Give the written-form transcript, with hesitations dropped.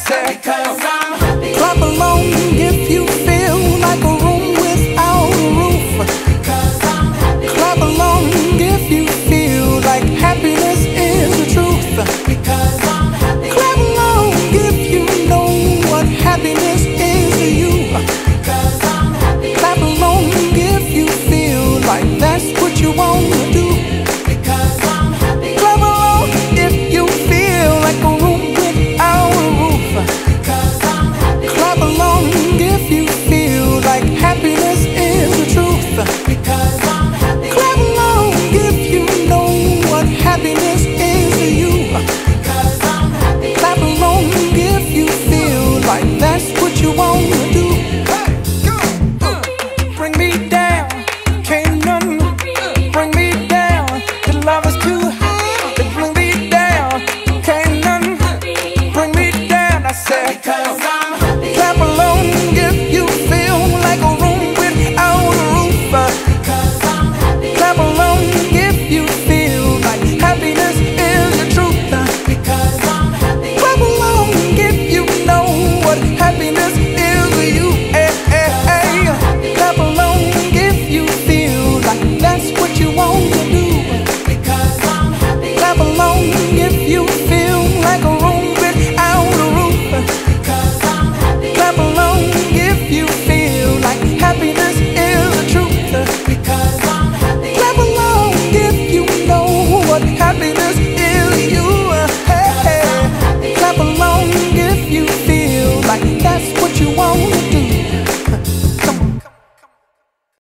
said, because I'm happy. clap along if you feel like a room without a roof. Because I'm happy. Clap along if you feel like happiness is the truth. Because I'm happy. Clap along if you know what happiness is to you. Because I'm happy. Clap along if you feel like that's what you want to do. Because I'm happy. Clap along if you feel like a room without a roof. Because I'm happy. Clap along if you feel like happiness is the truth. Because I'm happy. Clap along if you know what happiness is to you. Because I'm happy. Clap along if you feel like that's what you want to do. Bring me down, can't none bring me down. The love is too high to bring me down, can't none bring me down. I said, Because